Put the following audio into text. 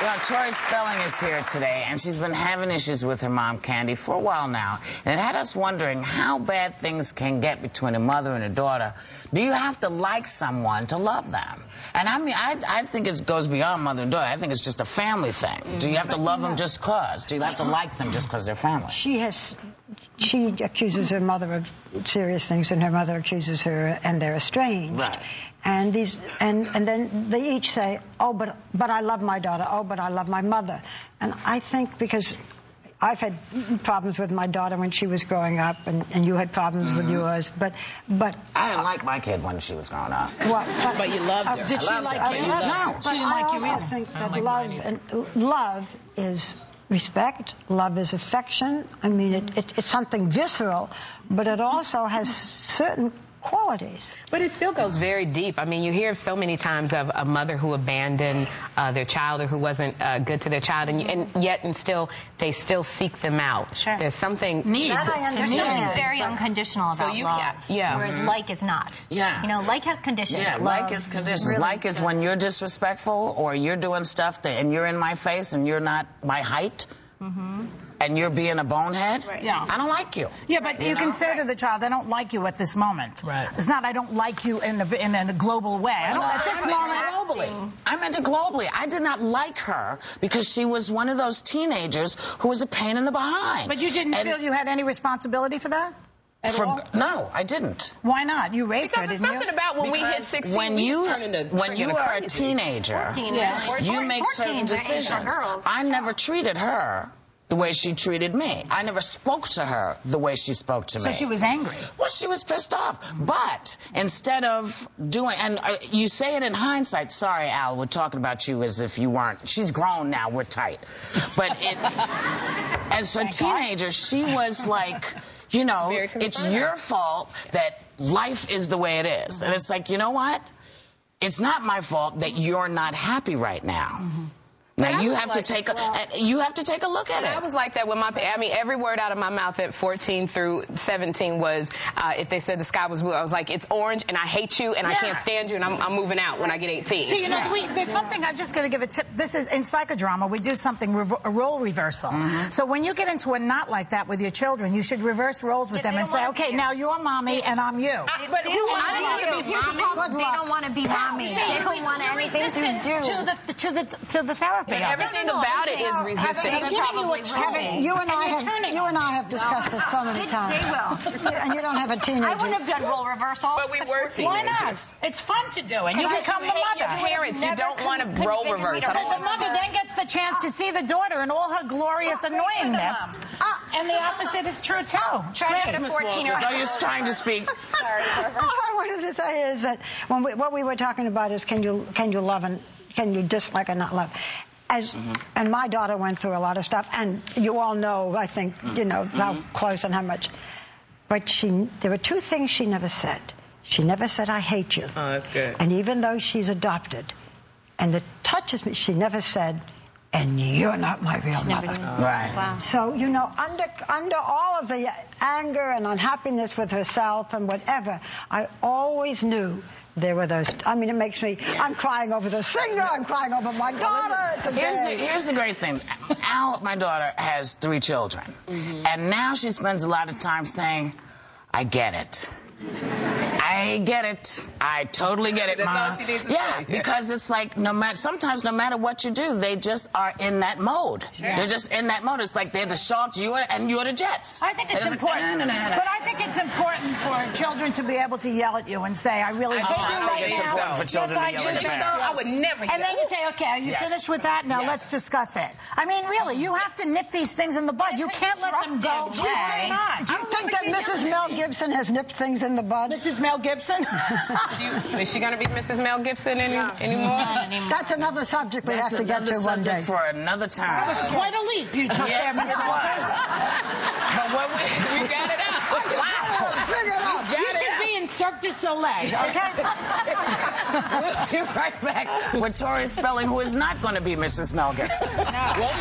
Well, Tori Spelling is here today, and she's been having issues with her mom, Candy, for a while now. And it had us wondering how bad things can get between a mother and a daughter. Do you have to like someone to love them? And I mean, I think it goes beyond mother and daughter. I think it's just a family thing. Do you have to love them just cause? Do you have to like them just because they're family? She accuses her mother of serious things, and her mother accuses her, and they're estranged. Right. And then they each say, oh, but I love my daughter. Oh, but I love my mother. And I think because I've had problems with my daughter when she was growing up, and you had problems with yours, but I didn't like my kid when she was growing up. Well, but you loved her. Did she like you? No, she didn't like you either. I also think that love is respect. Love is affection. I mean, it's something visceral, but it also has certain qualities. But it still goes very deep. I mean, you hear so many times of a mother who abandoned their child or who wasn't good to their child, and yet they still seek them out. Sure. There's something There's something very unconditional about love. Yeah. Whereas like is not. Yeah. You know, like has conditions. Yeah, like is conditions. Really like is when you're disrespectful or you're doing stuff and you're in my face and you're not my height. And you're being a bonehead? Right. Yeah. I don't like you. Yeah, but you can say to the child, I don't like you at this moment. Right. It's not, I don't like you in a global way. I don't, at this moment. Globally. I meant it globally. I did not like her because she was one of those teenagers who was a pain in the behind. But you didn't feel you had any responsibility for that? No, I didn't. Why not? You raised her, didn't you? Because it's something about when we hit 16, when you are a teenager, 14, you make certain decisions. I never treated her the way she treated me. I never spoke to her the way she spoke to me. So she was angry? Well, she was pissed off. But instead of doing, and you say it in hindsight, sorry, Al, we're talking about you as if you weren't. She's grown now, we're tight. But as a teenager, she was like, you know, it's your fault that life is the way it is. And it's like, you know what? It's not my fault that you're not happy right now. Now you have to take a look at it. I was like that with I mean, every word out of my mouth at 14 through 17 was, if they said the sky was blue, I was like, it's orange, and I hate you, and I can't stand you, and I'm moving out when I get 18. See, you know, there's something, I'm just going to give a tip. This is, in psychodrama, we do something, a role reversal. So when you get into a knot like that with your children, you should reverse roles with them and say, okay, now you're mommy, and I'm you. But they don't want to be mommy. They don't want to be mommy. They don't want anything to do to the therapy. Everything about it is resistant. You and I have discussed this so many times. They will. And you don't have a teenager. I wouldn't have done role reversal. But we were teenagers. Why not? It's fun to do, and you become the mother. Your parents, you don't want to role reverse. Because the mother then gets the chance to see the daughter and all her glorious annoyingness. And the opposite is true, too. Try to get a 14-year-old. Are you trying to speak? Sorry, All I wanted to say is that what we were talking about is can you love and can you dislike or not love? And my daughter went through a lot of stuff, and you all know, I think, you know, how close and how much. But there were two things she never said. She never said, I hate you. Oh, that's good. And even though she's adopted, and it touches me, she never said, and you're not my real mother. Right. Wow. So, you know, under all of the anger and unhappiness with herself and whatever, I always knew there were those. I mean, it makes me. I'm crying over the singer. I'm crying over my daughter. Here's the great thing. Al, my daughter, has 3 children, and now she spends a lot of time saying, "I get it. I get it. I totally get it, Mom." That's all she needs to say. Because it's like sometimes no matter what you do, they just are in that mode. Sure. They're just in that mode. It's like they're the Sharks, and you're the Jets. I think it's important. But I think it's important for children to be able to yell at you and say, I really hate you right it's now. important for children to yell at their parents. I would never. And then you say, okay, are you finished with that? Now let's discuss it. I mean, really, you have to nip these things in the bud. You can't let them go away. Do you think that Mrs. Mel Gibson has nipped things in the bud? Mrs. Mel Gibson? Is she going to be Mrs. Mel Gibson anymore? That's another subject we have to get to one day. For another time. That was quite a leap you took there, Mr. But what we got it out. Wow. You should be in Cirque du Soleil, okay? We'll be right back with Tori Spelling, who is not going to be Mrs. Mel Gibson. Well,